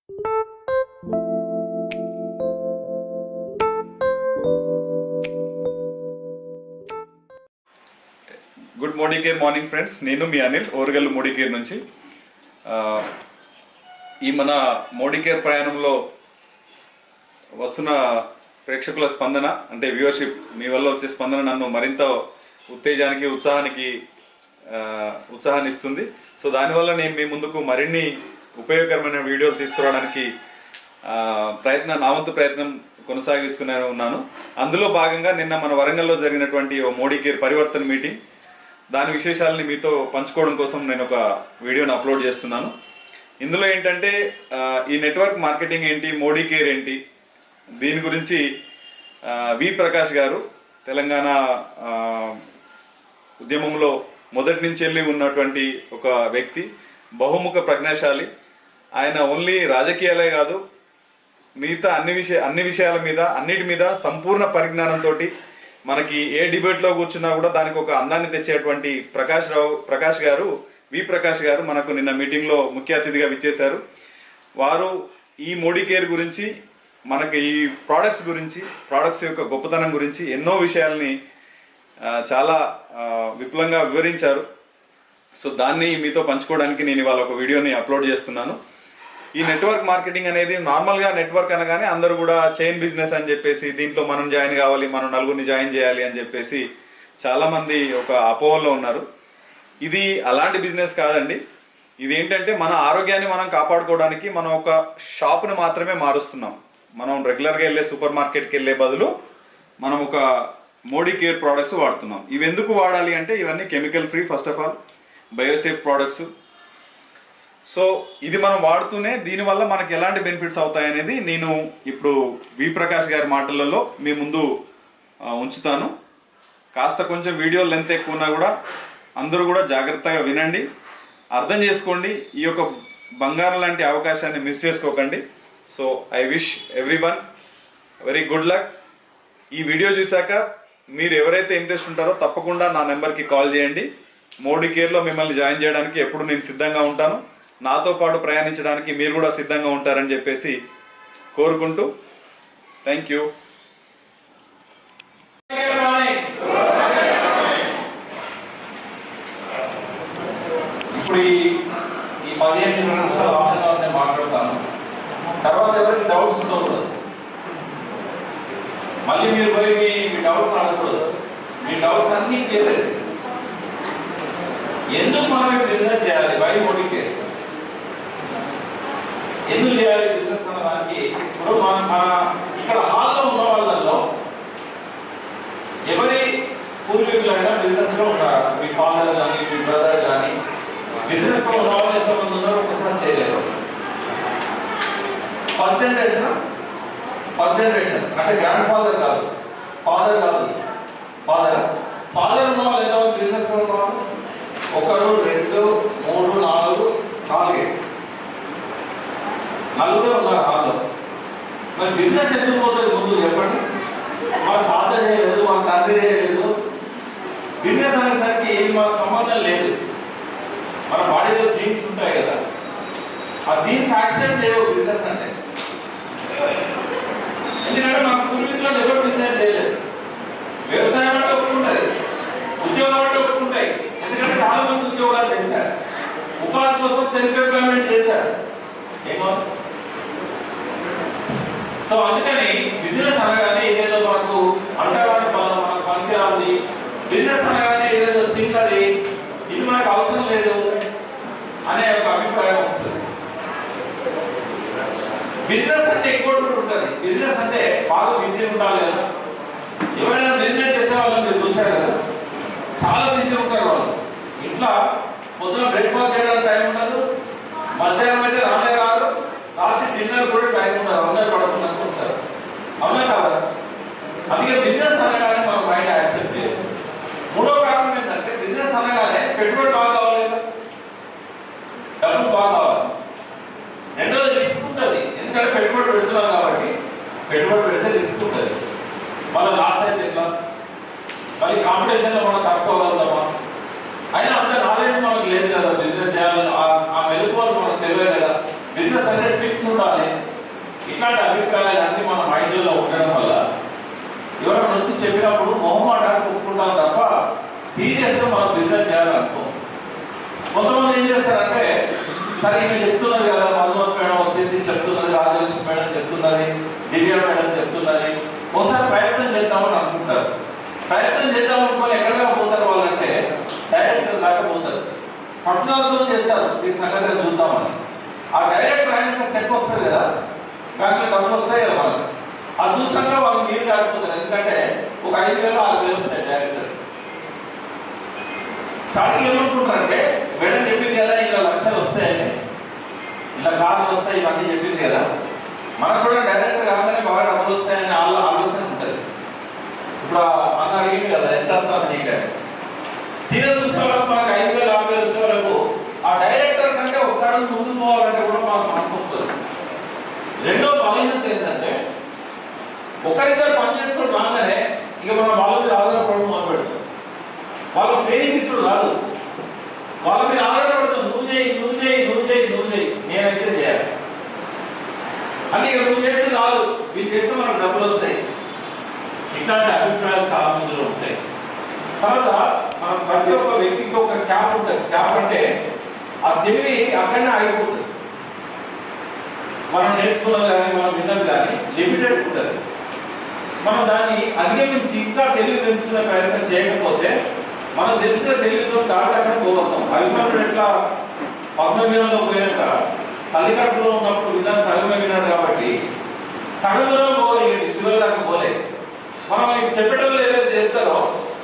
Good morning friends, నేను మీ అనిల్ ఓరుగల్లు మోడీకేర్ నుంచి. ఈ మన మోడీకేర్ ప్రయాణంలో వస్తున్న ప్రేక్షకుల స్పందన అంటే వ్యూవర్షిప్, మీ వల్ల వచ్చే స్పందన నన్ను మరింత ఉత్తేజానికి ఉత్సాహాన్ని ఇస్తుంది. సో దానివల్ల నేను మీ ముందుకు మరిన్ని ఉపయోగకరమైన వీడియోలు తీసుకురావడానికి నా వంతు ప్రయత్నం కొనసాగిస్తూనే ఉన్నాను. అందులో భాగంగా నిన్న మన వరంగల్లో జరిగినటువంటి మోడీకేర్ పరివర్తన మీటింగ్, దాని విశేషాలని మీతో పంచుకోవడం కోసం నేను ఒక వీడియోని అప్లోడ్ చేస్తున్నాను. ఇందులో ఏంటంటే ఈ నెట్వర్క్ మార్కెటింగ్ ఏంటి, మోడీకేర్ ఏంటి, దీని గురించి వి ప్రకాష్ గారు తెలంగాణ ఉద్యమంలో మొదటి నుంచి వెళ్ళి ఉన్నటువంటి ఒక వ్యక్తి, బహుముఖ ప్రజ్ఞాశాలి. ఆయన ఓన్లీ రాజకీయాలే కాదు, మిగతా అన్ని విషయాల మీద, అన్నిటి మీద సంపూర్ణ పరిజ్ఞానంతో మనకి ఏ డిబేట్లో కూర్చున్నా కూడా దానికి ఒక అందాన్ని తెచ్చేటువంటి వి ప్రకాష్ గారు మనకు నిన్న మీటింగ్లో ముఖ్య అతిథిగా విచ్చేశారు. వారు ఈ మోడీకేర్ గురించి, మనకి ఈ ప్రోడక్ట్స్ యొక్క గొప్పతనం గురించి ఎన్నో విషయాల్ని చాలా విపులంగా వివరించారు. సో దాన్ని మీతో పంచుకోవడానికి నేను ఇవాళ ఒక వీడియోని అప్లోడ్ చేస్తున్నాను. ఈ నెట్వర్క్ మార్కెటింగ్ అనేది నార్మల్గా నెట్వర్క్ అనగానే అందరూ కూడా చైన్ బిజినెస్ అని చెప్పేసి, దీంట్లో మనం జాయిన్ కావాలి, మనం నలుగురిని జాయిన్ చేయాలి అని చెప్పేసి చాలామంది ఒక అపోహలో ఉన్నారు. ఇది అలాంటి బిజినెస్ కాదండి. ఇది ఏంటంటే మన ఆరోగ్యాన్ని మనం కాపాడుకోవడానికి మనం ఒక షాప్ను మాత్రమే మారుస్తున్నాం. మనం రెగ్యులర్గా వెళ్ళే సూపర్ మార్కెట్కి వెళ్ళే బదులు మనం ఒక మోడీకేర్ ప్రోడక్ట్స్ వాడుతున్నాం. ఇవి ఎందుకు వాడాలి అంటే ఇవన్నీ chemical free, first of all biosafe products. So ఇది మనం వాడుతూనే దీనివల్ల మనకి ఎలాంటి బెనిఫిట్స్ అవుతాయనేది నేను ఇప్పుడు వి ప్రకాష్ గారి మాటలలో మీ ముందు ఉంచుతాను. కాస్త కొంచెం వీడియో లెంత్ ఎక్కువ ఉన్నా కూడా అందరూ కూడా జాగ్రత్తగా వినండి, అర్థం చేసుకోండి. ఈ యొక్క బంగారం లాంటి అవకాశాన్ని మిస్ చేసుకోకండి. So I wish everyone very good luck. ఈ వీడియో చూశాక మీరు ఎవరైతే ఇంట్రెస్ట్ ఉంటారో తప్పకుండా నా నెంబర్కి కాల్ చేయండి. మోడీకేర్లో మిమ్మల్ని జాయిన్ చేయడానికి ఎప్పుడు నేను సిద్ధంగా ఉంటాను. నాతో పాటు ప్రయాణించడానికి మీరు కూడా సిద్ధంగా ఉంటారని చెప్పేసి కోరుకుంటూ థ్యాంక్ యూ. ఇప్పుడు ఈ 15 నిమిషాలు ఆఫ్లో నేను మాట్లాడతాను. తర్వాత ఎవరికి డౌట్స్ ఉండకూడదు. మళ్ళీ మీరు పోయి మీ డౌట్స్ అడగకూడదు. మీ డౌట్స్ అన్నీ క్లియర్. ఎందుకు మనం బిజినెస్ చేయాలి, వై మోడీకేర్ ఎందుకు చేయాలి బిజినెస్ అన్న దానికి ఇప్పుడు మన ఇక్కడ హాల్లో ఉన్న వాళ్ళల్లో ఎవరి పూర్వీకులైనా బిజినెస్ లో ఉంటారు. మీ ఫాదర్ కానీ మీ బ్రదర్ కానీ బిజినెస్ లో ఉన్న వాళ్ళు ఎంతమంది ఉన్నారో ఒకసారి చేయలేరు. ఫస్ట్ జనరేషన్ అంటే గ్రాండ్ ఫాదర్ కాదు, ఫాదర్ ఉన్న వాళ్ళు ఎంతమంది బిజినెస్ లో ఉన్నవాళ్ళు? 1 2 3 4 4 నలుగురే ఉన్నారు హాల్లో. మరి బిజినెస్ ఎందుకు పోతుంది ముందు చెప్పండి. మన తాత చేయలేదు, మన తండ్రి చేయలేదు. బిజినెస్ అనేసరికి ఏమి మనకు సంబంధం లేదు. మన బాడీలో జీన్స్ ఉంటాయి కదా, ఆ జీన్స్ యాక్సెప్ట్ చేయవు బిజినెస్ అంటే. ఎందుకంటే మన పూర్వీకులను ఎవరు బిజినెస్ చేయలేదు. వ్యవసాయం అంటే ఒప్పుకుంటారు, ఉద్యోగం అంటే ఒప్పుకుంటాయి. ఎందుకంటే చాలా మంది ఉద్యోగాలు చేశారు, ఉపాధి కోసం సెల్ఫ్ ఎంప్లాయ్మెంట్ చేశారు. ఏమో సో అందుకని బిజినెస్ అనగానే ఏదేదో మనకు అంటరాని పదం, మనకు పనికిరాంది. బిజినెస్ అనగానే ఏదేదో చిన్నది, ఇది మనకు అవసరం లేదు అనే ఒక అభిప్రాయం వస్తుంది. బిజినెస్ అంటే ఎక్కువ ఉంటుంది. బిజినెస్ అంటే బాగా బిజీ ఉండాలి కదా. ఎవరైనా బిజినెస్ చేసే వాళ్ళని మీరు చూశారు కదా, చాలా బిజీ ఉంటారు వాళ్ళు. ఇంట్లో పొద్దున బ్రేక్ఫాస్ట్ చేయడానికి టైం ఉండదు, మధ్యాహ్నం అయితే రానే రాదు, రాత్రి డిన్నర్ కూడా టైం ఉండదు. అందరు పడుకున్నాక వస్తారు, అవునా కాదా? అందుకే బిజినెస్ అనగానే మన మైండ్ యాక్సెప్ట్ చేయదు. మూడో కారణం ఏంటంటే బిజినెస్ అనగానే పెట్టుబడి బాగా కావాలి కదా, డబ్బు బాగా కావాలి. రెండోది రిస్క్ ఉంటుంది. ఎందుకంటే పెట్టుబడి పెడుతున్నాం కాబట్టి పెట్టుబడి పెడితే రిస్క్ ఉంటుంది. మళ్ళీ లాస్ అయితే ఎట్లా? మళ్ళీ కాంపిటీషన్లో మనం తట్టుకోగలుగుతామా? అయినా అంత నాలెడ్జ్ మనకు లేదు కదా. బిజినెస్ చేయాలని ఆ మెలుకువలు మనకు తెలియదు కదా. బిజినెస్ అంటే ట్రిక్స్ ఉండాలి. ఇట్లాంటి అభిప్రాయాలు అన్ని మన మైండ్లో ఉండడం వల్ల ఎవరైనా వచ్చి చెప్పినప్పుడు మొహమాటాన్ని ఒప్పుకుంటాం తప్ప సీరియస్గా మనం బిజినెస్ చేయాలనుకో. కొంతమంది ఏం చేస్తారంటే, సరే ఈమె చెప్తున్నది కదా, మధుమతి మేడం వచ్చింది చెప్తున్నది, రాజలక్ష్మి మేడం చెప్తున్నది, దివ్య మేడం చెప్తున్నది, ఒకసారి ప్రయత్నం చేద్దామని అనుకుంటారు. ప్రయత్నం చేద్దామనుకొని ఎక్కడిగా పోతారు వాళ్ళంటే డైరెక్టర్ దాకా పోతారు. పట్టుదలతో చేస్తారు ఈ సంగతి చూద్దామని. ఆ డైరెక్టర్ ఆయన చెక్ వస్తుంది కదా, బ్యాంకులో డబ్బులు వస్తాయి కదా వాళ్ళు, అది చూసాక వాళ్ళు నీరు కాకపోతారు. ఎందుకంటే ఒక 5,000 6,000 వస్తాయి డైరెక్టర్. స్టార్టింగ్ ఏమనుకుంటారంటే, మేడం చెప్పింది కదా ఇలా లక్షలు వస్తాయని, ఇలా కార్లు వస్తాయి, ఇవన్నీ చెప్పింది కదా, మనకు కూడా డైరెక్టర్ కాగానే బాగా డబ్బులు వస్తాయని ఆలోచన ఉంటుంది. ఇప్పుడు అన్న అడిగింది కదా ఎంత వస్తాను నీకు, తీర చూసే వాళ్ళకు మనకు 5,000 6,000 వచ్చే వాళ్ళకు ఆ డైరెక్టర్ కంటే ఒక అడుగు ముందుకు పోవాలంటే కూడా మనకు మనసు వస్తుంది. రెండో బలహీనత ఏంటంటే, ఒకరిద్దరు పని చేసుకుని రాగానే ఇక మనం వాళ్ళ మీద ఆధారపడడం మొదలు పెడతాం. వాళ్ళకి ట్రైనింగ్ ఇచ్చుడు కాదు, వాళ్ళ మీద ఆధారపడతాం. నువ్వు చేయి నువ్వు చేయి నువ్వు చేయి నువ్వు చేయి, నేనైతే చేయాలి అంటే ఇక నువ్వు చేస్తే కాదు, మీరు చేస్తే మనకు డబ్బులు వస్తాయి. ఇట్లాంటి అభిప్రాయాలు చాలా మందిలో ఉంటాయి. తర్వాత మనం ప్రతి ఒక్క వ్యక్తికి ఒక క్యాప్ ఉంటుంది. క్యాప్ అంటే ఆ తెలివి అక్కడనే ఆగిపోతుంది. మనం నేర్చుకున్నది కానీ మనం విన్నది కానీ లిమిటెడ్ ఉంటుంది. మనం దాన్ని అధిగమించి ఇంకా తెలివి పెంచుకునే ప్రయత్నం చేయకపోతే మనం తెలిసిన తెలివితో దాటాక పోగలుగుతాం. అభిమానుడు ఎట్లా పద్మవ్యూహంలో పోయాక తల్లికట్టులో ఉన్నప్పుడు విధానం సగమే విన్నాడు కాబట్టి సగం దూరం పోగలిగండి, చివరి దాకా పోలేదు. మనం మీకు చెప్పేటప్పుడు ఏదైతే చెప్తారో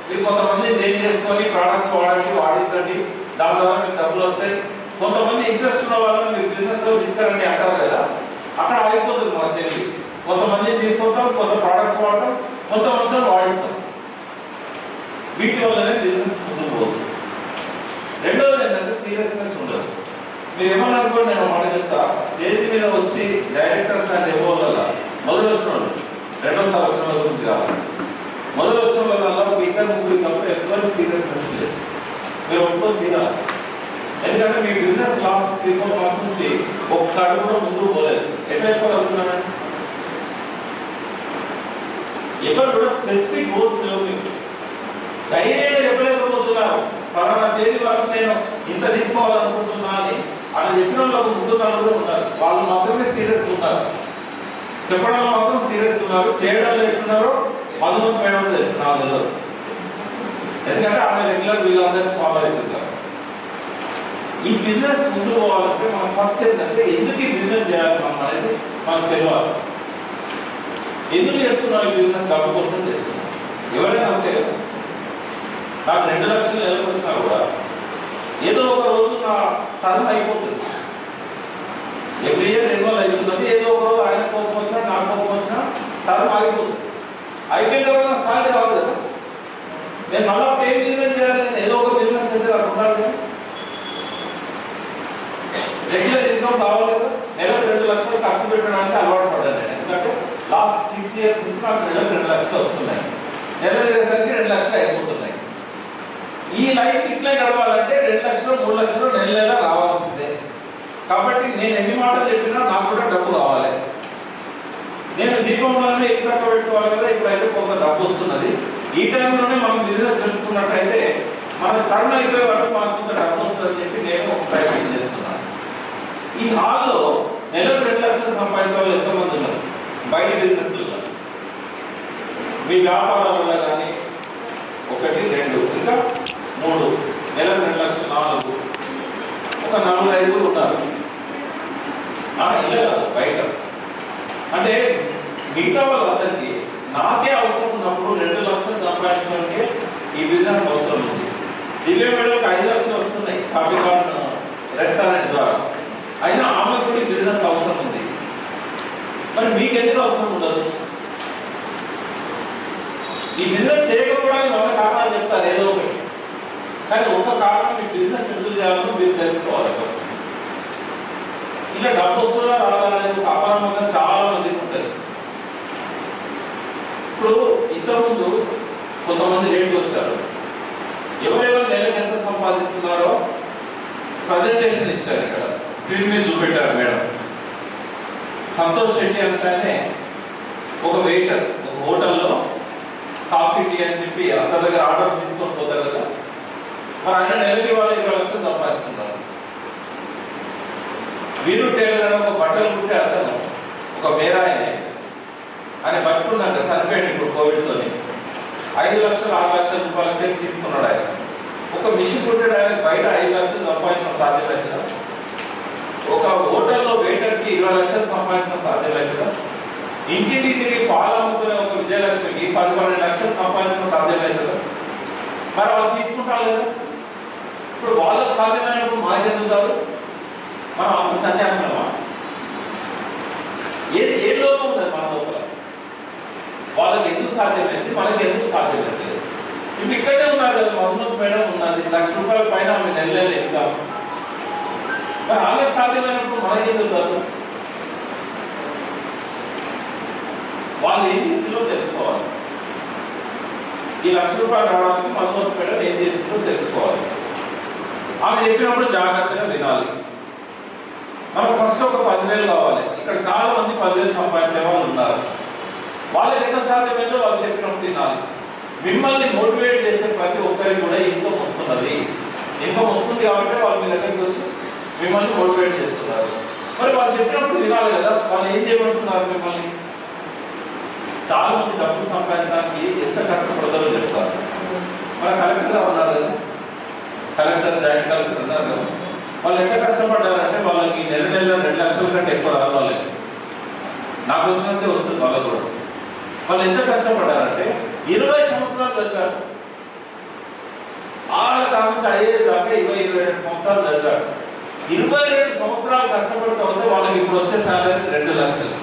మీరు కొంతమంది చేంజ్ చేసుకొని ప్రోడక్ట్స్ వాడండి, వాడించండి, దాని ద్వారా మీకు డబ్బులు వస్తాయి. కొంతమంది ఇంట్రెస్ట్ ఉన్న వాళ్ళని మీరు బిజినెస్ లో తీసుకురండి అంటారు కదా, అక్కడ ఆగిపోతుంది మనకు తెలివి. కొంతమంది తీసుకుంటాం, కొంత ప్రోడక్ట్స్ వాడతాం, కొంతమంది వాడిస్తాం. వీటి వల్లనే బిజినెస్ ముందుకు పోతుంది. రెండోది ఏంటంటే సీరియస్నెస్ ఉండదు. మీరు ఏమన్నా అనుకోండి, నేను మాట చెప్తా, స్టేజ్ మీద వచ్చి డైరెక్టర్స్ అండ్ ఎవరి మొదలు వచ్చిన వాళ్ళు రెండోసారి వచ్చిన వాళ్ళ గురించి కావాలి. మొదలు వచ్చిన వల్ల ఒక 2-3 తప్ప ఎవరు సీరియస్నెస్ లేదు. మీరు ఒప్పుకొని తీరాలి. ఎందుకంటే మీ బిజినెస్ లాస్ట్ 3-4 మంత్స్ నుంచి ఒక్క అడుగు కూడా ముందుకు పోలేదు. ఎట్లా అయిపోగలుగుతున్నారండి? ఎవరు కూడా స్పెసిఫిక్ గోల్స్ లేవు. మీకు ధైర్యంగా చెప్పలేకపోతున్నారు, పలానా తేదీ వరకు నేను ఇంత తీసుకోవాలనుకుంటున్నా అని అలా చెప్పిన వాళ్ళు ముందు కూడా ఉన్నారు. వాళ్ళు మాత్రమే సీరియస్ ఉన్నారు, చెప్పడంలో మాత్రం సీరియస్ ఉన్నారు. చేయడంలో ఎట్టున్నారో మధుమతి మేడం తెలుసు నాకు తెలియదు. ఎందుకంటే ఆమె రెగ్యులర్ వీళ్ళందరినీ ఫాలో అవుతున్నారు. ఈ బిజినెస్ ముందుకు పోవాలంటే మనం ఫస్ట్ ఏంటంటే ఎందుకు ఈ బిజినెస్ చేయాలి మనం అనేది మనకు తెలియాలి. ఎందుకు చేస్తున్నాం ఈ బిజినెస్? డబ్బు కోసం చేస్తున్నాం. ఎవరైనా అంతే కదా. నాకు 2 లక్షలు నెలకు వచ్చినా కూడా ఏదో ఒక రోజు నా టర్మ్ అయిపోతుంది. ఎవ్రీ ఇయర్ రెన్యువల్ అయిపోతుంది. ఏదో ఒక రోజు ఆయన కోపం వచ్చినా నాకు కోపం వచ్చినా టర్మ్ ఆగిపోతుంది. అయిపోయిన తర్వాత నాకు సాలరీ రాదు కదా. నేను మళ్ళీ అప్పుడు ఏం బిజినెస్ చేయాలి? ఏదో ఒక బిజినెస్ అయితే నాకు ఉండాలి కదా. రెగ్యులర్ ఇన్కమ్ కావాలి కదా. నెలకు 2 లక్షలు ఖర్చు పెట్టడానికి అలవాటు పడ్డాను నేను. ఎందుకంటే లాస్ట్ 6 ఇయర్స్ నుంచి నాకు నెలకు 2 లక్షలు వస్తున్నాయి. నెల తిరిగేసరికి 2 లక్షలు అయిపోతున్నాయి. ఈ లైఫ్ ఇట్లా గడవాలంటే 2 లక్షలు 3 లక్షలు నెల రావాల్సిందే. కాబట్టి నేను ఎన్ని మాటలు చెప్పినా నాకు కూడా డబ్బు కావాలి. నేను దీపంలోనే ఎక్కువ పెట్టుకోవాలి కదా. ఇప్పుడైతే కొంత డబ్బు వస్తున్నది. ఈ టైంలోనే మనం బిజినెస్ పెంచుకున్నట్టయితే మన టర్న్ అయిపోయే వరకు మనకు కొంత డబ్బు వస్తుందని చెప్పి నేను ఒక ప్రయత్నం చేస్తున్నాను. ఈ హాల్లో నెలకు 2 లక్షలు సంపాదించే వాళ్ళు ఎంతమంది ఉన్నారు? బయట బిజినెస్ మీ వ్యాపారాలలో కానీ 1 2 ఇంకా 3 నెలకు 2 లక్షలు 4 ఒక 4-5 ఉన్నారు. ఇలా కాదు బయట. అంటే మిగతా వాళ్ళందరికీ నాకే అవసరం ఉన్నప్పుడు 2 లక్షలు సంపాదించడానికి ఈ బిజినెస్ అవసరం ఉంది. దివ్య మేడలకు 5 లక్షలు వస్తున్నాయి కాఫీ గార్డెన్ రెస్టారెంట్ ద్వారా. అయినా ఆమె కూడా బిజినెస్ అవసరం ఉంది. మరి మీకు ఎందుకు అవసరం ఉండదు? ఈ బిజినెస్ చేయకపోవడానికి 100 కారణాలు చెప్తారు ఏదో ఒకటి. కానీ ఒక కారణం మీ బిజినెస్ ఎందుకు చేయాలో మీరు తెలుసుకోవాలి ఫస్ట్. ఇలా డబ్బు వస్తుందా రావాలనేది ఒక అపనమ్మకం చాలా మందికి ఉంటుంది. ఇప్పుడు ఇంతకుముందు కొంతమంది రేట్లు వచ్చారు. ఎవరెవరు నెలకు ఎంత సంపాదిస్తున్నారో ప్రజెంటేషన్ ఇచ్చారు. ఇక్కడ స్క్రీన్ మీద చూపెట్టారు మేడం. సంతోష్ శెట్టి అంటేనే ఒక వెయిటర్, ఒక హోటల్లో కాఫీ టీ అని చెప్పి అందరి దగ్గర ఆర్డర్ తీసుకొని పోతారు కదా, మరి ఆయన నెలకి వాళ్ళు 20 లక్షలు సంపాదిస్తున్నారు. వీరు టైలర్ అని ఒక బట్టలు కుట్టే అతను, ఒక మేరాయనే ఆయన బతుకున్నాక చనిపోయింది ఇప్పుడు కోవిడ్తో. 5 లక్షలు 6 లక్షల రూపాయల చెక్ తీసుకున్నాడు ఆయన. ఒక మిషన్ కుట్టాడు ఆయన, బయట 5 లక్షలు సంపాదించడం సాధ్యమవుతుందా? ఒక హోటల్లో వెయిటర్కి 20 లక్షలు సంపాదించడం సాధ్యమవుతుందా? ఇంటింటికి తిరిగి పాలు అమ్ముకునే ఒక విజయలక్ష్మికి 10-12 లక్షలు సంపాదించడం సాధ్యమవుతుందా? మరి వాళ్ళు తీసుకుంటారు కదా. ఇప్పుడు వాళ్ళకు సాధ్యమైనప్పుడు మాకు ఎందుకు కాదు? మనం అప్పుడు సన్యాసమా? ఏ లోపం ఉన్నది మన లోపల? వాళ్ళకి ఎందుకు సాధ్యమైంది, మనకి ఎందుకు సాధ్యమైంది? ఇప్పుడు ఇక్కడే ఉన్నారు కదా, మధుమతి మేడం ఉన్నది, 1 లక్ష రూపాయల పైన ఆమె నెలలు ఇంకా. మరి వాళ్ళకి సాధ్యమైనప్పుడు మనకి ఎందుకు కాదు? వాళ్ళు ఏం చేసిందో తెలుసుకోవాలి. ఈ 1 లక్ష రూపాయలు రావడానికి మధుమతి మేడం ఏం చేసిందో తెలుసుకోవాలి. ఆమె చెప్పినప్పుడు జాగ్రత్తగా వినాలి. మనకు ఫస్ట్ ఒక 10,000 కావాలి. ఇక్కడ చాలా మంది 10,000 సంపాదించే వాళ్ళు ఉన్నారు. వాళ్ళకి ఎంత సాధ్యమైందో వాళ్ళు చెప్పినప్పుడు వినాలి. మిమ్మల్ని మోటివేట్ చేసే ప్రతి ఒక్కరికి కూడా ఇన్కమ్ వస్తున్నది. ఇన్కమ్ వస్తుంది కాబట్టి వాళ్ళు మీ దగ్గరికి వచ్చి మిమ్మల్ని మోటివేట్ చేస్తున్నారు. మరి వాళ్ళు చెప్పినప్పుడు వినాలి కదా. వాళ్ళు ఏం చేయమంటున్నారు మిమ్మల్ని? చాలా మంది డబ్బులు సంపాదించడానికి ఎంత కష్టపడతారో చెప్తారు. మన కలెక్టర్గా ఉన్నారు కదా, కలెక్టర్, జాయింట్ కలెక్టర్ ఉన్నారు కదా, వాళ్ళు ఎంత కష్టపడ్డారంటే వాళ్ళకి నెల 2 లక్షల కంటే ఎక్కువ రాదు. వాళ్ళకి నాకు వచ్చినంతే వస్తుంది వాళ్ళకు కూడా. వాళ్ళు ఎంత కష్టపడ్డారంటే 20 సంవత్సరాలు చదివారు. వాళ్ళ నుంచి ఐఏఎస్ దాకా 20-22 సంవత్సరాలు చదివారు. 22 సంవత్సరాలు కష్టపడి చదివితే వాళ్ళకి ఇప్పుడు వచ్చే శాలరీ 2 లక్షలు.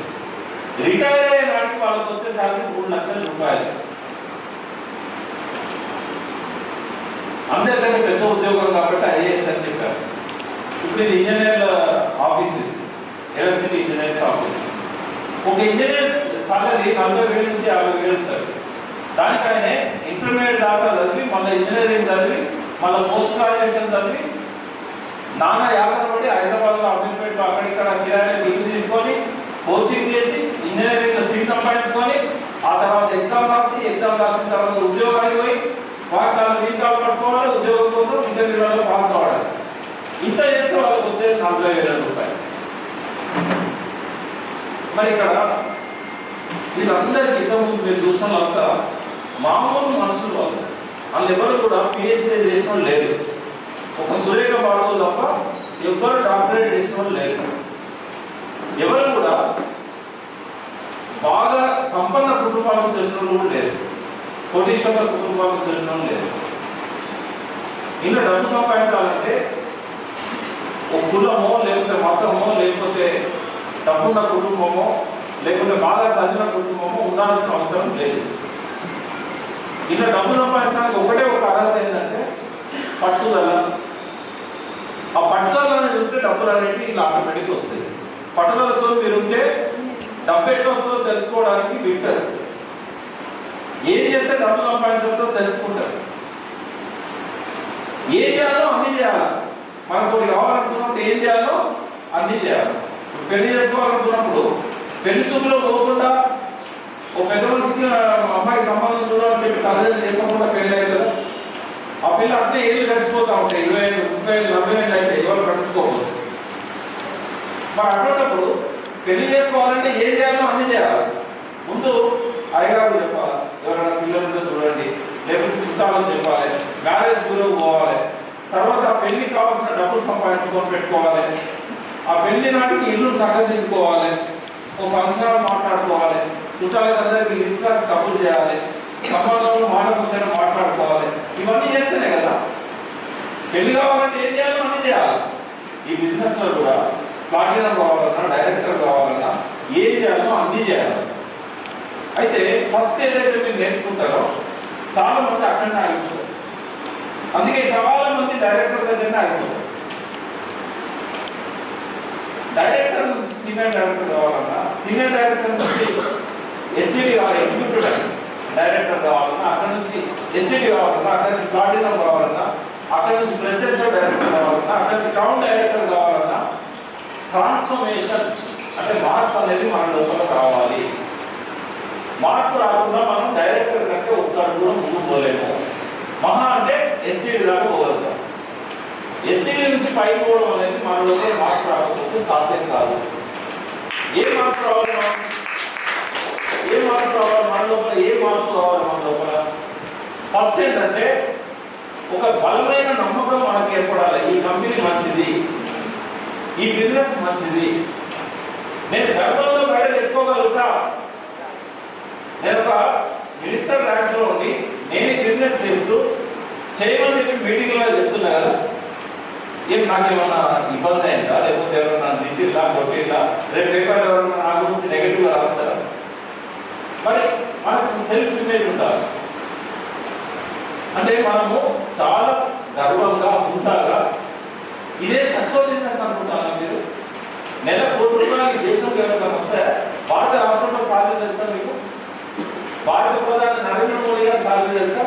రిటైర్ అయ్యే నాటికి వాళ్ళకి వచ్చే శాలరీ 3 లక్షల రూపాయలు. అందరికంటే పెద్ద ఉద్యోగం కాబట్టి ఐఏఎస్ అని చెప్పారు. ఇప్పుడు ఇది ఇంజనీర్ల ఆఫీస్, ఇది ఎలక్ట్రిసిటీ ఇంజనీర్స్ ఆఫీస్. ఒక ఇంజనీర్ సాలరీ 40,000 నుంచి 50,000 ఉంటుంది. దానికైనా ఇంటర్మీడియట్ దాకా చదివి, మళ్ళీ ఇంజనీరింగ్ చదివి, మళ్ళీ పోస్ట్ గ్రాడ్యుయేషన్ చదివి, నాన్న యాత్ర పడి హైదరాబాద్లో, అమీర్పేటలో అక్కడిక్కడ కిరాయి బిల్లు తీసుకొని కోచింగ్ చేసి ఇంజనీరింగ్ సీట్ సంపాదించుకొని, ఆ తర్వాత ఎగ్జామ్ రాసిన తర్వాత ఉద్యోగానికి పోయి వాగ్దాలు వీకాలు పట్టుకోవాలి, ఉద్యోగం కోసం ఇంటర్వ్యూలలో పాస్ అవ్వాలి. ఇంత చేస్తే వాళ్ళకి వచ్చేది 40,000 రూపాయలు. మరి ఇక్కడ వీళ్ళందరికీ ఇంతకుముందు మీరు చూస్తున్నంత మామూలు మనుషులు వాళ్ళు. వాళ్ళు ఎవరు కూడా పిహెచ్డీ చేసిన వాళ్ళు లేదు. ఒక సురేఖ బాబు తప్ప ఎవరు డాక్టరేట్ చేసిన వాళ్ళు లేదు. ఎవరు కూడా బాగా సంపన్న కుటుంబాలకు తెలిసిన వాళ్ళు కూడా లేదు. కోటీశ్వర కుటుంబాలకు తెలిసిన వాళ్ళు లేదు. ఇంకా డబ్బు సంపాదించాలంటే ఒక కులమో, లేకపోతే మతమో, లేకపోతే డబ్బున్న కుటుంబమో, లేకపోతే బాగా చదివిన కుటుంబమో ఉండాల్సిన అవసరం లేదు. ఇలా డబ్బు సంపాదించడానికి ఒకటే ఒక అర్హత ఏంటంటే పట్టుదల. ఆ పట్టుదల అనేది ఉంటే డబ్బులు అనేవి ఇలా ఆటోమేటిక్ వస్తాయి. పట్టుదలతో మీరు ఉంటే డబ్బు ఎట్లా వస్తుందో తెలుసుకోవడానికి వింటారు. ఏం చేస్తే డబ్బు సంపాదించవచ్చో తెలుసుకుంటారు. ఏం చేయాలో అన్ని చేయాలి. మనకు ఒకటి కావాలనుకున్నప్పుడు ఏం చేయాలో అన్ని చేయాలి. పెళ్లి చేసుకోవాలనుకున్నప్పుడు పెళ్లి చూపులో పోకుండా ఒక పెద్ద మనిషికి అమ్మాయి సంబంధం చూడాలని చెప్పి తల్లిదండ్రులు చెప్పకుండా పెళ్లి అయ్యి కదా, ఆ పిల్ల అంటే ఏళ్ళు గడిచిపోతా ఉంటాయి. 25, 30, 40 అయితే ఎవరు పట్టించుకోకూడదు. మరి అటువంటిప్పుడు పెళ్లి చేసుకోవాలంటే ఏం చేయాలో అన్ని చేయాలి. ముందు అయ్యగారు చెప్పాలి, ఎవరైనా పిల్లలు చూడండి, లేకపోతే చుట్టాలని చెప్పాలి, మ్యారేజ్ బ్యూరోకి పోవాలి. తర్వాత ఆ పెళ్లికి కావాల్సిన డబ్బులు సంపాదించుకొని పెట్టుకోవాలి. ఆ పెళ్లి నాటికి ఇల్లు చక్కదిద్దుకోవాలి, ఒక ఫంక్షన్ మాట్లాడుకోవాలి, చుట్టాలకు అందరికి లిస్ట్ రాసి కబుర్లు చేయాలి, సమాజంలో మాట కూర్చొని మాట్లాడుకోవాలి. ఇవన్నీ చేస్తేనే కదా పెళ్లి కావాలంటే ఏం చేయాలో అన్ని చేయాలి. ఈ బిజినెస్ లో కూడా ప్లాటినం కావాలన్నా, డైరెక్టర్ కావాలన్నా ఏం చేయాలో అన్ని చేయాలి. అయితే ఫస్ట్ ఏదైతే మీరు నేర్చుకుంటారో చాలా మంది అక్కడనే ఆగిపోతారు. అందుకే చాలా మంది డైరెక్టర్ దగ్గరనే ఆగిపోతారు. డైరెక్టర్ నుంచి సీనియర్ డైరెక్టర్ కావాలన్నా, సీనియర్ డైరెక్టర్ నుంచి ఎస్సీడీ కావాలి, ఎగ్జిక్యూటివ్ డైరెక్టర్ కావాలన్నా, అక్కడ నుంచి ఎస్సీడీ కావాలన్నా, అక్కడ నుంచి ప్లాటినం కావాలన్నా, అక్కడ నుంచి ప్రెసిడెన్షియల్ డైరెక్టర్ కావాలన్నా, అక్కడ నుంచి టౌన్ డైరెక్టర్ కావాలన్నా, ట్రాన్స్ఫర్మేషన్ అంటే మార్పు అనేది మన లోపల రావాలి. మార్పు రాకుండా మనం డైరెక్టర్ కంటే ఒక్కడు కూడా ముందుకు పోలేము. మహా అంటే ఎస్సీడీ దాకా పోగలుగుతాం. ఎస్సీడీ నుంచి పైకి పోవడం అనేది మన లోపల మార్పు రాకపోతే సాధ్యం కాదు. ఏ మార్పు రావాలి? ఏ మార్పు రావాలి మన లోపల? ఏ మార్పు రావాలి మన లోపల? ఫస్ట్ ఏంటంటే ఒక బలమైన నమ్మకం మనకు ఏర్పడాలి. ఈ కంపెనీ మంచిది, ఈ బిజినెస్ మంచిది, నేను గర్భంలో బయట చెప్పుకోగలుగుతా. నేను ఒక మినిస్టర్ ర్యాంక్లో ఉండి నేను బిజినెస్ చేస్తూ చేయమని చెప్పి మీటింగ్లో చెప్తున్నా కదా, ఏం నాకేమన్నా ఇబ్బంది అయిందా? లేకపోతే ఎవరన్నా నిందిలా కొట్టిలా? రేపు పేపర్లు ఎవరన్నా నా గురించి నెగటివ్గా రాస్తారా? మరి మనకు సెల్ఫ్ ఇమేజ్ ఉండాలి. అంటే మనము చాలా గర్వంగా ఉంటాగా ఇదే తక్కువ బిజినెస్ అనుకుంటారా మీరు? నెల ₹1 ఈ దేశంలో ఎవరికైనా వస్తాయా? భారత రాష్ట్రంలో సాలరీ తెలుసా మీకు? భారత ప్రధాని నరేంద్ర మోడీ గారు సాలరీ తెలుసా?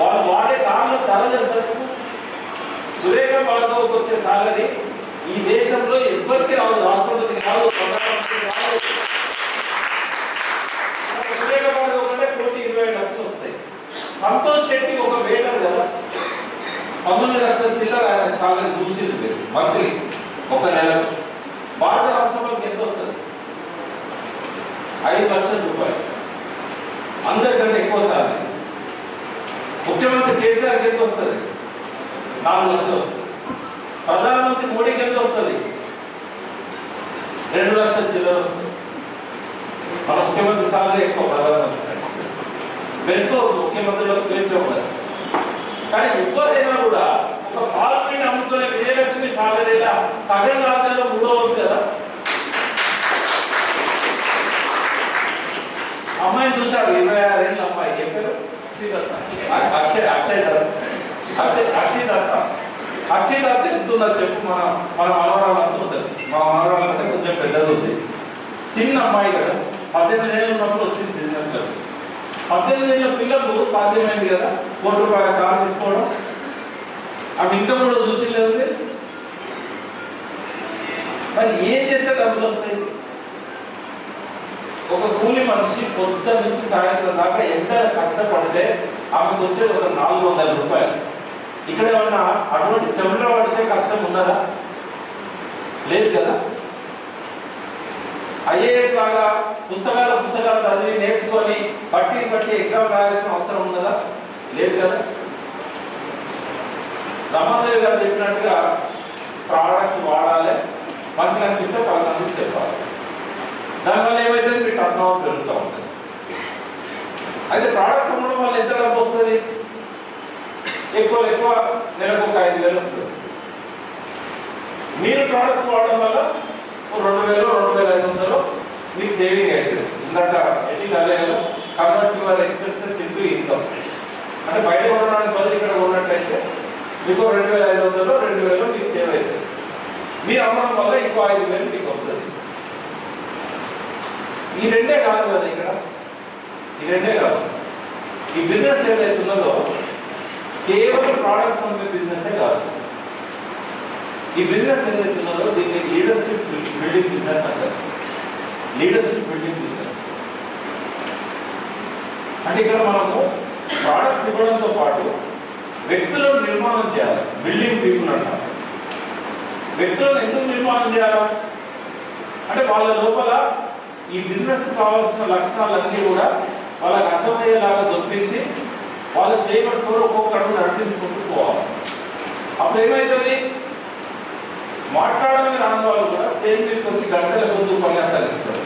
వాళ్ళు వాడే కార్ల ధర తెలుసా మీకు? సురేఖ బాబుకి వచ్చే సాలరీ ఈ దేశంలో ఎవరికి రాదు. రాష్ట్రపతికి రాదు, ప్రధానమంత్రికి రాదు. సురేఖ బాబు ఒకటే ₹1,25,00,000 వస్తాయి. సంతోష్ శెట్టి ఒక వేటర్ కదా, 19 లక్షల చిల్లర ఆయన సాలరీ చూసింది మీరు మంత్లీ ఒక నెలకు. భారత రాష్ట్రంలోకి ఎంత వస్తుంది? 5 లక్షల రూపాయలు. అందరికంటే ఎక్కువ సాలరీ. ముఖ్యమంత్రి కేసీఆర్కి ఎంత వస్తుంది? 4 లక్షలు వస్తుంది. ప్రధానమంత్రి మోడీకి ఎంత వస్తుంది? 2 లక్షల చిల్లర వస్తుంది. మన ముఖ్యమంత్రి సాలరీ ఎక్కువ, ప్రధానమంత్రి పెంచుకోవచ్చు, ముఖ్యమంత్రిలో స్వేచ్ఛ ఉండదు. కానీ ఎవరైనా కూడా ఒక పార్టీని అమ్ముకునే విజయలక్ష్మి సాలరీలా సగం రాత్రిలో 3వ వంతు కదా. అమ్మాయిని చూశాడు, 26 ఏళ్ళ అమ్మాయి. ఏం పేరు? అక్షయదత్త ఎంత ఉందో చెప్పు. మన మనవరాలు అంత ఉంటుంది. మా మనవరాలు అంటే కొంచెం పెద్దది ఉంది. చిన్న అమ్మాయి కదా, 18 ఏళ్ళు ఉన్నప్పుడు వచ్చింది బిజినెస్ లో. 18 ఏళ్ళ పిల్లలు సాధ్యమైంది కదా ₹1,00,000 కారు తీసుకోవడం. అవి ఇన్కమ్ కూడా చూసిలేదు. మరి ఏం చేస్తే డబ్బులు వస్తాయి? ఒక కూలి మనిషి పొద్దున్న నుంచి సాయంత్రం దాకా ఎంత కష్టపడితే ఆమెకు వచ్చేది ఒక ₹400. ఇక్కడ ఏమన్నా అటువంటి చెమట పడితే కష్టం ఉన్నదా? లేదు కదా. ఐఏఎస్ లాగా పుస్తకాలు చదివి నేర్చుకొని బట్టి ఎగ్జామ్ రాయాల్సిన అవసరం ఉన్నదా? లేదు కదా. రమాదేవి గారు చెప్పినట్టుగా ప్రోడక్ట్స్ వాడాలి, మంచిగా అనిపిస్తే 10 మందికి చెప్పాలి. దానివల్ల ఏమైతే మీ టర్న్ ఓవర్ పెరుగుతూ ఉంటుంది. అయితే ప్రోడక్ట్స్ అమ్మడం వల్ల ఎంత డబ్బు వస్తుంది? ఎక్కువ నెలకు ఒక 5,000 వస్తుంది. మీరు ప్రోడక్ట్స్ వాడడం వల్ల 2,000, 2,500 మీకు సేవింగ్ అవుతుంది. ఇందాక అదే convert your expenses into income. అంటే బయట కొనడానికి బదులు ఇక్కడ కొన్నట్లయితే మీకు 2,500, 2,000 మీకు సేవ్ అవుతుంది. మీరు అమ్మడం వల్ల ఇంకో 5,000 మీకు వస్తుంది. ఈ రెండే కాదు కదా, ఇక్కడ ఈ రెండే కాదు. ఈ బిజినెస్ ఏదైతే ఉన్నదో కేవలం ప్రోడక్ట్స్ అమ్మే బిజినెస్ కాదు. ఈ బిజినెస్ ఏదైతే ఉన్నదో దీన్ని లీడర్షిప్ బిల్డింగ్ బిజినెస్ అంటారు. లీడర్షిప్ బిల్డింగ్ బిజినెస్ అంటే ఇక్కడ మనము ప్రోడక్ట్స్ ఇవ్వడంతో పాటు వ్యక్తులను నిర్మాణం చేయాలి. బిల్డింగ్ పీపుల్ అంటారు. వ్యక్తులను ఎందుకు నిర్మాణం చేయాలి అంటే వాళ్ళ లోపల ఈ బిజినెస్ కావాల్సిన లక్షణాలన్నీ కూడా వాళ్ళకి అర్థమయ్యేలాగా దొప్పించి వాళ్ళు చేయబట్టుకొని ఒక్కొక్కడు నడిపించుకుంటూ పోవాలి. అప్పుడు ఏమవుతుంది? మాట్లాడమే రాని వాళ్ళు కూడా స్టేజ్ మీదకి వచ్చి గంటల ముందు ఉపన్యాసాలు ఇస్తారు.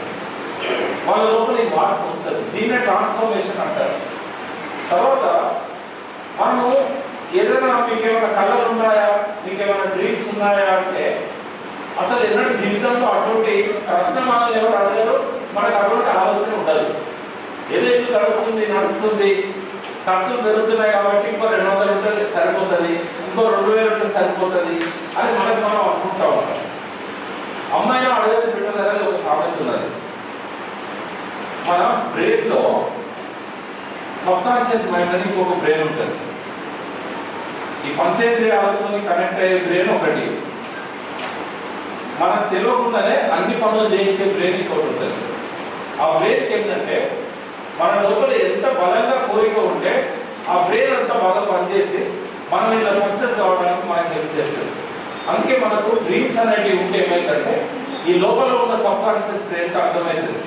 వాళ్ళ లోపల ఈ మార్పు వస్తుంది. దీన్నే ట్రాన్స్ఫర్మేషన్ అంటారు. తర్వాత మనము ఏదైనా మీకేమైనా కళలు ఉన్నాయా, మీకేమైనా డ్రీమ్స్ ఉన్నాయా అంటే అసలు ఎన్నటి జీవితంలో అటువంటి ప్రశ్న మనల్ని ఎవరు అడగరు. మనకు అటువంటి ఆలోచన ఉండదు. ఏదో ఇల్లు నడుస్తుంది, ఖర్చులు పెరుగుతున్నాయి కాబట్టి ఇంకో 200 ఉంటే సరిపోతుంది, ఇంకో 2,000 ఉంటే సరిపోతుంది అని మనం అనుకుంటా ఉంటాం. అమ్మాయిని అడగదు బిడ్డలు అనేది ఒక సామెత ఉన్నది. మన బ్రెయిన్ లో సబ్ కాన్షియస్ మైండ్ అని ఇంకొక బ్రెయిన్ ఉంటుంది. ఈ పంచేంద్రియాలతో కనెక్ట్ అయ్యే బ్రెయిన్ ఒకటి, మనకు తెలియకుండానే అన్ని పనులు చేయించే బ్రెయిన్ ఇంకోటి ఉంటుంది. ఆ బ్రెయిన్కి ఏంటంటే మన లోపల ఎంత బలంగా కోరిక ఉంటే ఆ బ్రెయిన్ అంతా బాగా పనిచేసి మనం ఇలా సక్సెస్ అవ్వడానికి మనకి హెల్ప్ చేస్తుంది. అందుకే మనకు డ్రీమ్స్ అనేవి ఉంటే ఏమైందంటే ఈ లోపల ఉన్న సబ్ కాన్షియస్ బ్రెయిన్కి అర్థమవుతుంది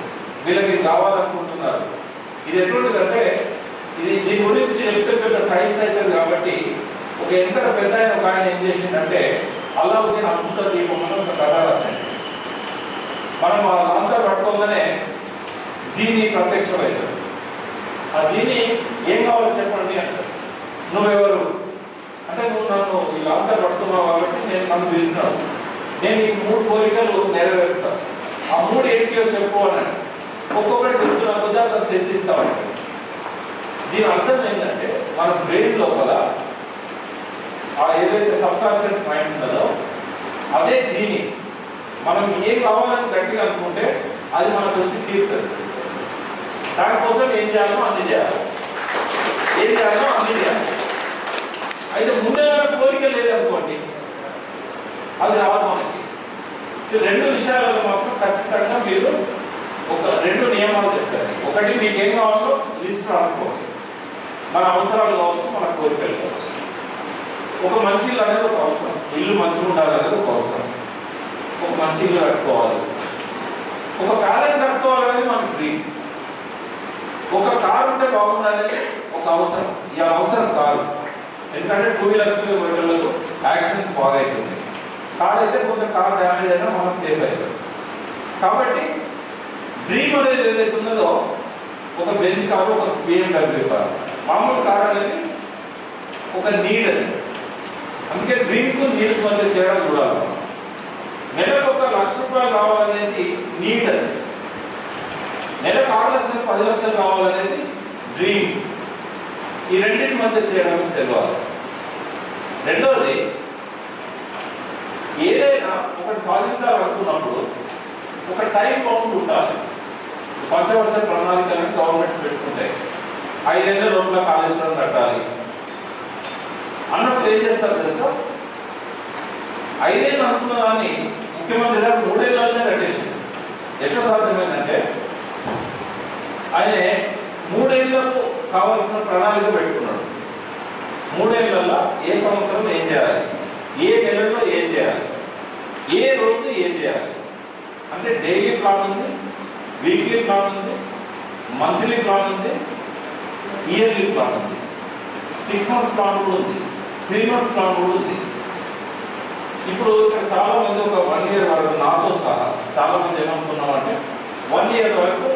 వీళ్ళకి ఇది కావాలనుకుంటున్నారు. ఇది ఎటువంటిదంటే దీని గురించి పెద్ద సైన్స్ అవుతుంది కాబట్టి ఒక ఎంత పెద్ద ఒక ఆయన ఏం చేసిందంటే అల్లావుద్దీన్ అద్భుత దీపం అని ఒక కథ రాసింది. మనం అంతా పట్టుకోగానే జీని ప్రత్యక్షమవుతుంది. ఆ జీని ఏం కావాలో చెప్పండి అంటారు. నువ్వెవరు అంటే నువ్వు నన్ను ఇలా అంతా పట్టుకున్నావు కాబట్టి నేను నన్ను పిలిచినాను, నేను ఈ 3 కోరికలు నెరవేరుస్తాను, ఆ 3 ఏంటియో చెప్పు అని ఒక్కొక్కటి చెప్తున్న కొద్ది అతను తెచ్చిస్తామంట. దీని అర్థం ఏంటంటే మన బ్రెయిన్ లోపల ఆ ఏదైతే సబ్ కాన్షియస్ మైండ్ ఉన్నదో అదే జీని మనం ఏం కావాలని గట్టిగా అనుకుంటే అది మనకు వచ్చి తీరుతుంది. దానికోసం ఏం చేయాలో అన్ని చేయాలి, ఏం చేయాలో అన్ని చేయాలి. అయితే ముందే కోరిక లేదనుకోండి అది రాదు మనకి. ఈ 2 విషయాలలో మాత్రం ఖచ్చితంగా మీరు ఒక 2 నియమాలు చేస్తారు. ఒకటి మీకేం కావాలో లిస్ట్ రాసుకోండి. మన అవసరాలు కావచ్చు, మన కోరికలు కావచ్చు. ఒక మంచి ఇల్లు అనేది ఒక అవసరం, ఇల్లు మంచిగా ఉండాలనేది ఒక అవసరం. ఒక మంచి ఇల్లు కట్టుకోవాలి, ఒక ప్యాలెస్ కట్టుకోవాలనేది మనకి డ్రీమ్. ఒక కారు ఉంటే బాగుండాలనేది ఒక అవసరం. ఈ అవసరం కారు, ఎందుకంటే 2 వీలర్స్ వెహికల్లకు యాక్సిడెంట్స్ బాగా అవుతుంది. కార్ అయితే కొంత కార్ డ్యామేజ్ అయినా మనం సేఫ్ అవుతుంది. కాబట్టి డ్రీమ్ అనేది ఏదైతే ఉన్నదో ఒక బెంచ్ కారు, ఒక BMW కారు. మామూలు కార్ అనేది ఒక నీడ్ అది. అందుకే డ్రీమ్కు నీడ్కు మధ్య తేడా చూడాలి. నెలకు ఒక ₹1,00,000 కావాలనేది నీడ్ అది. నెలకు 6 లక్షలు 10 లక్షలు కావాలనేది డ్రీమ్. ఈ రెండింటి మధ్య తేడా తెలియాలి. రెండవది, ఏదైనా ఒకటి సాధించాలనుకున్నప్పుడు ఒక టైం బౌండ్ ఉండాలి. పంచవర్ష ప్రణాళికలను గవర్నమెంట్స్ పెట్టుకుంటాయి. 5 ఏళ్ల లోపల కాళేశ్వరం కట్టాలి అన్నప్పుడు ఏం చేస్తారు తెలుసా? 5 ఏళ్ళు అనుకున్న దాన్ని ముఖ్యమంత్రి గారు 3 ఏళ్ళలోనే కట్టేసింది. ఎట్లా సాధ్యమైందంటే ఆయన 3 ఏళ్లకు కావాల్సిన ప్రణాళిక పెట్టుకున్నాడు. 3 ఏళ్లలో ఏ సంవత్సరం ఏం చేయాలి, ఏ నెలలో ఏం చేయాలి, ఏ రోజు ఏం చేయాలి అంటే డైలీ ప్లాన్ ఉంది, వీక్లీ ప్లాన్ ఉంది, మంత్లీ ప్లాన్ ఉంది, ఇయర్లీ ప్లాన్ ఉంది, 6 months ప్లాన్ కూడా ఉంది, 3 months ప్లాన్ కూడా ఉంది. ఇప్పుడు ఇక్కడ చాలా మంది ఒక 1 year వరకు నాతో సహా చాలా మంది ఏమనుకున్నామంటే 1 year వరకు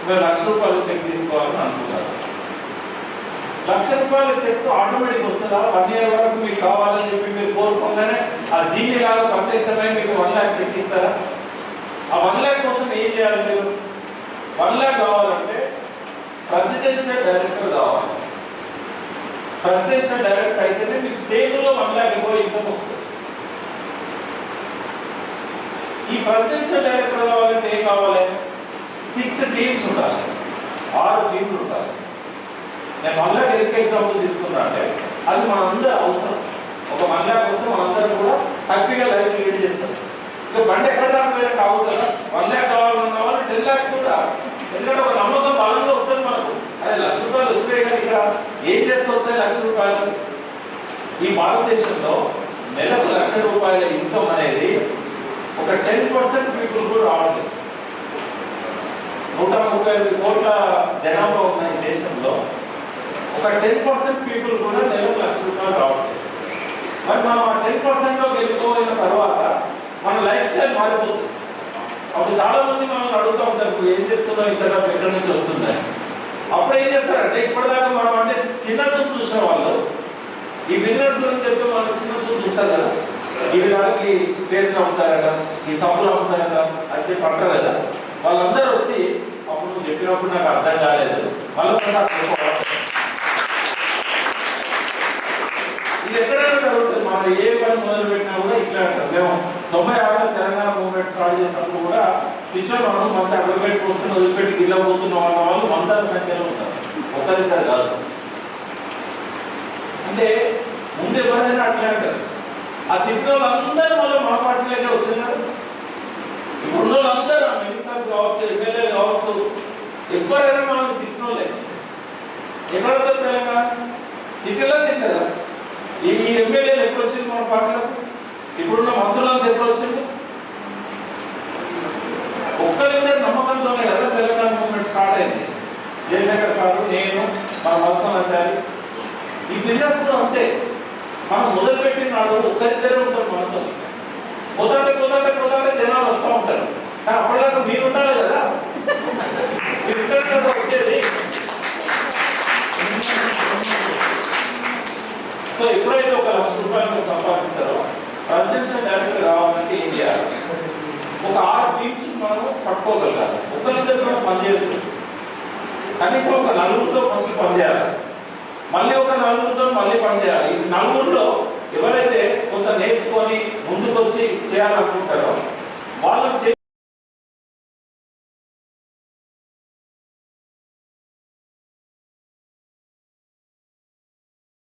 మీరు ₹1,00,000 చెక్ తీసుకోవాలని అనుకుంటారు. ₹1,00,000 చెక్ ఆటోమేటిక్ వస్తుందా? 1 year వరకు మీకు కావాలని చెప్పి మీరు కోరుకోగానే ఆ జీని లాగా ప్రత్యక్షమై మీకు 1 lakh చెక్ ఇస్తారా? ఆ 1 lakh కోసం ఏం చేయాలి? మీరు 1 lakh కావాలంటే ప్రెసిడెన్షియల్ డైరెక్టర్ కావాలి. ప్రెసిడెన్షియల్ డైరెక్టర్ అయితేనే మీకు స్టేట్లో 1 lakh ఎక్కువ ఇన్కమ్ వస్తుంది. ఈ ప్రెసిడెన్షియల్ డైరెక్టర్ కావాలంటే ఏం కావాలి? 6 teams ఉండాలి, 6 టీంలు ఉండాలి. నేను 1 lakh ఎందుకు ఎగ్జాంపుల్ తీసుకున్నా అంటే అది మనందరూ అవసరం. ఒక 1 lakh వస్తే మనందరం కూడా హ్యాపీగా లైఫ్ లీడ్ చేస్తాం. ఇక బండి ఎక్కడ దాకా పోయినా కావు కదా. 1 lakh కావాలన్న వాళ్ళు 10 lakhs కూడా, ఎందుకంటే ఒక నమ్మకం బలంగా వస్తుంది మనకు. అదే ₹1,00,000 వచ్చాయి కదా, ఇక్కడ ఏం చేస్తూ వస్తాయి ₹1,00,000? ఈ భారతదేశంలో నెలకు ₹1,00,000 ఇన్కమ్ అనేది ఒక 10% పీపుల్ కూడా రావట్లేదు. 135 కోట్ల జనాభా ఉన్న ఈ దేశంలో ఒక 10% పీపుల్ కూడా నెలకు ₹1,00,000 రావట్లేదు. మరి మనం ఆ 10%లో వెళ్ళిపోయిన తర్వాత మన లైఫ్ స్టైల్ మారిపోతుంది. అప్పుడు చాలా మంది మనల్ని అడుగుతూ ఉంటారు, నువ్వు ఏం చేస్తున్నావు, ఇంత డబ్బు ఎక్కడి నుంచి వస్తుందని. అప్పుడు ఏం చేస్తారంటే ఇప్పటిదాకా మనం అంటే చిన్న చూపు చూసిన వాళ్ళు ఈ బిజినెస్ గురించి చెప్తే మనం చిన్న చూపు చూస్తారు కదా. ఈ వాళ్ళకి పేస్ట్ అమ్ముతారట, ఈ సబ్బులు అమ్ముతారట అని చెప్పి అంటారు కదా. వాళ్ళందరూ వచ్చి అప్పుడు నువ్వు చెప్పినప్పుడు నాకు అర్థం కాలేదు, మళ్ళీ ఇది ఎక్కడైనా జరుగుతుంది. మనం ఏ పని మొదలు పెట్టినా కూడా ఇట్లా అంటారు. మేము 96లో తెలంగాణ మూవ్మెంట్ స్టార్ట్ చేసినప్పుడు కూడా పిచ్చోళ్ళు మనం మంచి అడ్వకేట్ కోసం వదిలిపెట్టి గిల్ల పోతున్నాం అన్న వాళ్ళు 100 సంఖ్యలో ఉంటారు, ఒకరిద్దరు కాదు. అంటే ముందు ఎవరైనా అట్లే అంటారు. ఆ తిట్టిన వాళ్ళందరూ మళ్ళీ మా పార్టీలోనే వచ్చినారు. ఇప్పుడు అందరూ మినిస్టర్స్ కావచ్చు, ఎమ్మెల్యే కావచ్చు, ఎవరైనా మనం తిట్టినోళ్ళే. ఎక్కడ తెలంగాణ తిట్టలేదా? ఈ ఎమ్మెల్యేలు ఎప్పుడు వచ్చింది మన పార్టీలకు? ఇప్పుడున్న మంత్రులంతా ఎప్పుడు వచ్చింది? ఒక్కరిద్దరు నమ్మకంతోనే కదా తెలంగాణ మూవ్మెంట్ స్టార్ట్ అయింది. జయశంకర్ సార్, నేను, మన మత్స్యాచారి. ఈ బిజినెస్ కూడా అంతే. మనం మొదలుపెట్టిన నాడు ఒక్కరిద్దరే ఉంటారు మనతో. పోతాంటే జనాలు వస్తూ ఉంటారు. కానీ అప్పటిదాకా మీరు ఉండాలి కదా, మీరు ఇక్కడ కదా వచ్చేది. సో ఎప్పుడైతే ఒక ₹1,00,000 సంపాదిస్తారో ప్రెసిడెన్షియల్ డైరెక్టర్ కావాలంటే ఏం చేయాలి? ఒక 6 టీమ్స్ మనం పట్టుకోగలగాలి. ఒకరిద్దరు మనం పనిచేయదు. కనీసం ఒక 4 ఫస్ట్ పనిచేయాలి, మళ్ళీ ఒక 4 మళ్ళీ పనిచేయాలి. ఈ 4 ఎవరైతే కొంత నేర్చుకొని ముందుకొచ్చి చేయాలనుకుంటారో వాళ్ళని